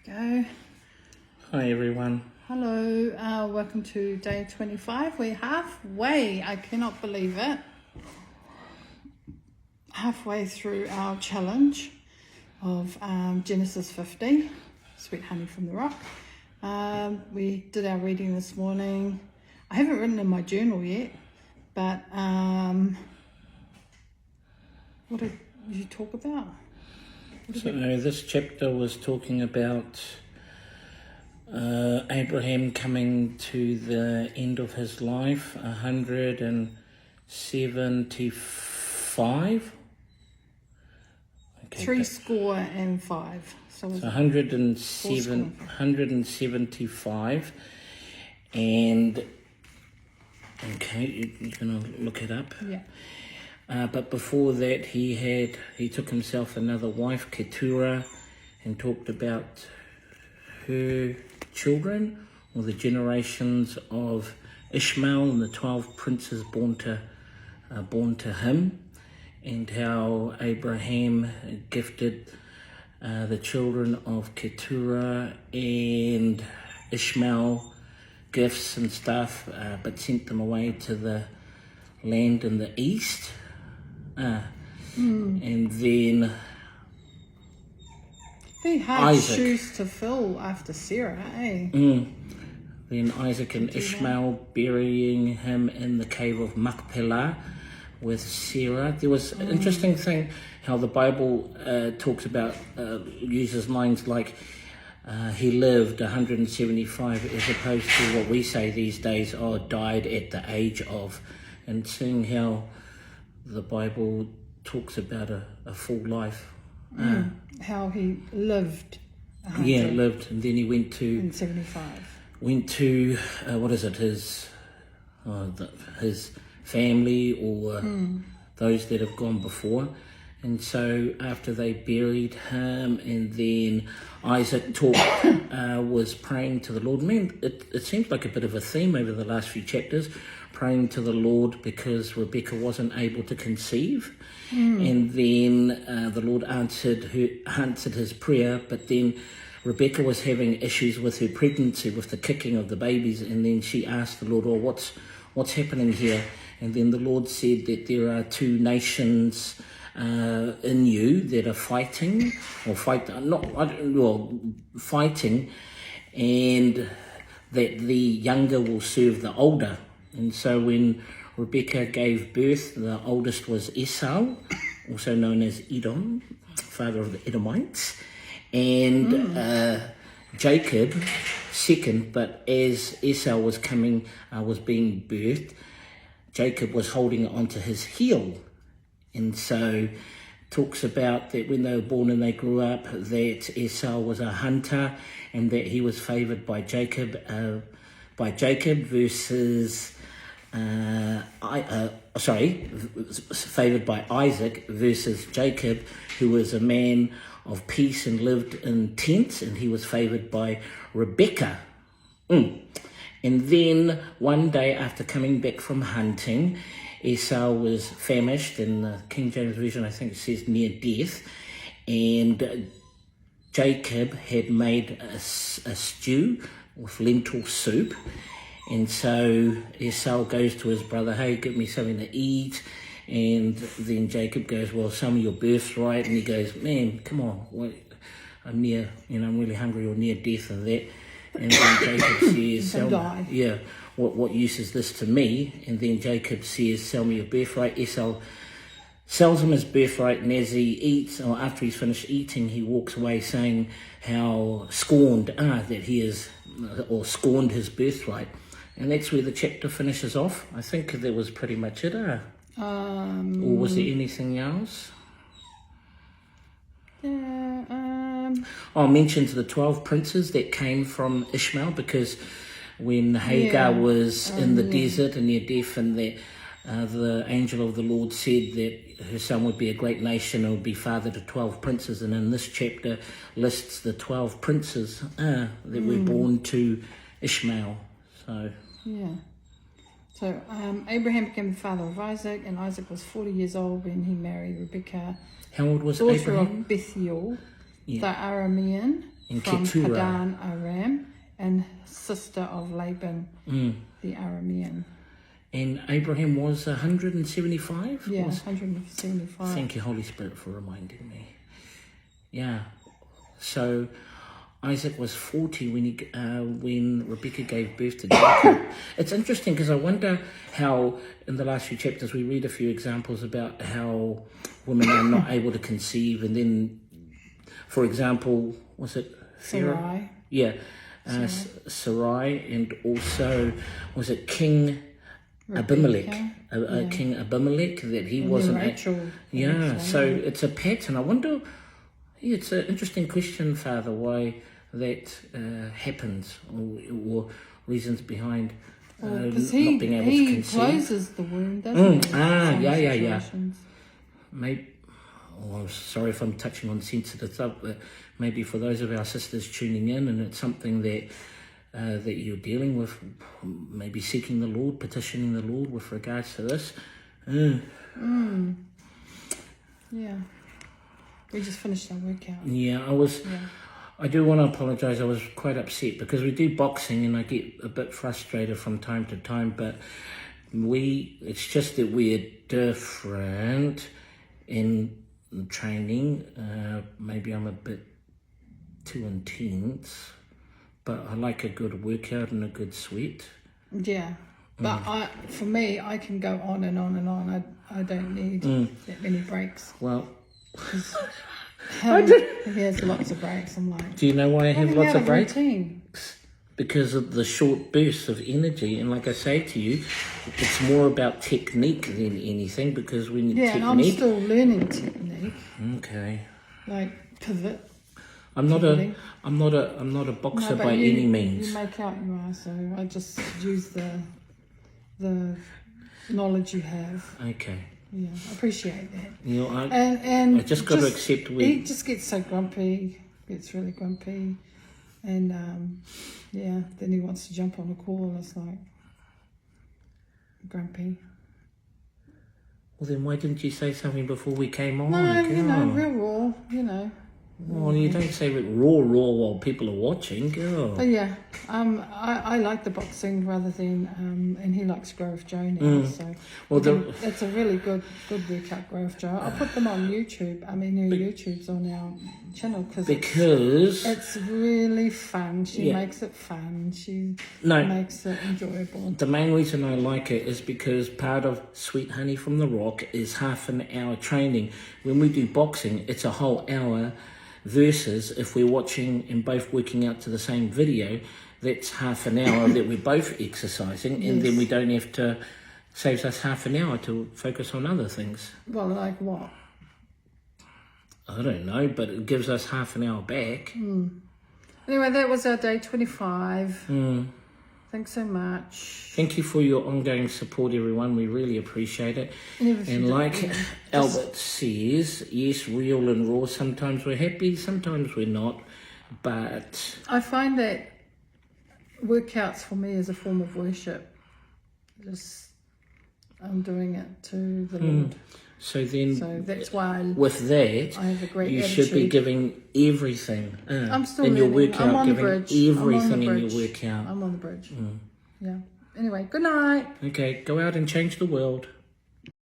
Go. Hi everyone. Hello, welcome to day 25. We're halfway, I cannot believe it. Halfway through our challenge of Genesis 50, Sweet Honey from the Rock. We did our reading this morning. I haven't written in my journal yet, but what did you talk about? This chapter was talking about Abraham coming to the end of his life, 175. Okay, 75. So 175. And, okay, you're going to look it up? Yeah. But before that, he took himself another wife, Keturah, and talked about her children, or the generations of Ishmael and the 12 princes born to him, and how Abraham gifted the children of Keturah and Ishmael gifts and stuff, but sent them away to the land in the east. And then Very hard Isaac. shoes to fill after Sarah, eh? Then Isaac and Ishmael burying him in the cave of Machpelah with Sarah. There was an interesting thing how the Bible talks about, uses lines like he lived 175 as opposed to what we say these days, died at the age of, and seeing how the Bible talks about a full life. How he lived. Lived, and then he went to in 75. Went to his family or those that have gone before, and so after they buried him, and then Isaac was praying to the Lord. Man, it seems like a bit of a theme over the last few chapters, praying to the Lord because Rebecca wasn't able to conceive. And then the Lord answered his prayer, but then Rebecca was having issues with her pregnancy, with the kicking of the babies, and then she asked the Lord, what's happening here? And then the Lord said that there are two nations in you that are fighting, and that the younger will serve the older. And so when Rebecca gave birth, the oldest was Esau, also known as Edom, father of the Edomites, and Jacob second. But as Esau was being birthed, Jacob was holding onto his heel. And so talks about that when they were born and they grew up, that Esau was a hunter and that he was favoured by Jacob versus favoured by Isaac versus Jacob, who was a man of peace and lived in tents, and he was favoured by Rebecca. And then one day after coming back from hunting, Esau was famished. In the King James Version, I think it says near death, and Jacob had made a stew with lentil soup. And so Esau goes to his brother, hey, give me something to eat. And then Jacob goes, well, some of your birthright. And he goes, man, come on, I'm really hungry or near death and that. And then Jacob says, what use is this to me? And then Jacob says, sell me your birthright. Esau sells him his birthright, and as he eats, or after he's finished eating, he walks away saying how scorned that he is, or scorned his birthright. And that's where the chapter finishes off. I think that was pretty much it. Or was there anything else? I'll mention to the 12 princes that came from Ishmael, because when Hagar was in the desert and near death, and that the angel of the Lord said that her son would be a great nation and would be father to 12 princes. And in this chapter lists the 12 princes that were born to Ishmael. So Abraham became the father of Isaac, and Isaac was 40 years old when he married Rebecca, How old was daughter Abraham? of Bethuel, the Aramean, in from Keturah. Padan Aram, and sister of Laban, the Aramean. And Abraham was 175? Yeah, Was- 175. Thank you, Holy Spirit, for reminding me. Yeah. So Isaac was 40 when Rebecca gave birth to Jacob. It's interesting because I wonder how, in the last few chapters, we read a few examples about how women are not able to conceive. And then, for example, was it Sarai. Yeah, Sarai, and also, was it King Abimelech? King Abimelech, that he wasn't. Rachel. So it's a pattern. I wonder. Yeah, it's an interesting question, Father, why that happens, or reasons behind not being able to conceive. He closes the womb, doesn't he? Yeah. Maybe. Oh, I'm sorry if I'm touching on sensitive stuff, but maybe for those of our sisters tuning in, and it's something that that you're dealing with, maybe seeking the Lord, petitioning the Lord with regards to this. Yeah. We just finished our workout. Yeah, I do want to apologise. I was quite upset because we do boxing and I get a bit frustrated from time to time, but it's just that we're different in training. Maybe I'm a bit too intense, but I like a good workout and a good sweat. Yeah. But for me, I can go on and on and on. I don't need that many breaks. Well, he has lots of breaks. I'm like, do you know why I have lots of breaks? Routine. Because of the short bursts of energy. And like I say to you, it's more about technique than anything, because when you and I'm still learning technique. Okay. Like pivot. I'm not a boxer by any means. You make out you are, so I just use the knowledge you have. Okay. Yeah, I appreciate that. You know, and I just got to accept he just gets so grumpy, gets really grumpy, and then he wants to jump on a call. It's like grumpy. Well, then why didn't you say something before we came on? No, real raw, Well, you don't say it raw while people are watching, girl. But yeah, I like the boxing rather than, and he likes Grove Joe now, so it's a really good workout, Grove Joe. I'll put them on YouTube. I mean, her YouTube's on our channel because it's really fun. She makes it fun. She makes it enjoyable. The main reason I like it is because part of Sweet Honey from the Rock is half an hour training. When we do boxing, it's a whole hour. Versus if we're watching and both working out to the same video, that's half an hour that we're both exercising, and then we don't have to, saves us half an hour to focus on other things. Well, like what? I don't know, but it gives us half an hour back. Anyway, that was our day 25. Thanks so much. Thank you for your ongoing support, everyone. We really appreciate it. And like Albert says, yes, real and raw. Sometimes we're happy, sometimes we're not. But I find that workouts for me is a form of worship. I'm doing it to the Lord. So that's why with that, I have a great you attitude. should be giving everything I'm still in your learning. workout. I'm on the giving bridge. everything in your workout. I'm on the bridge. Yeah. Anyway, good night. Okay, go out and change the world.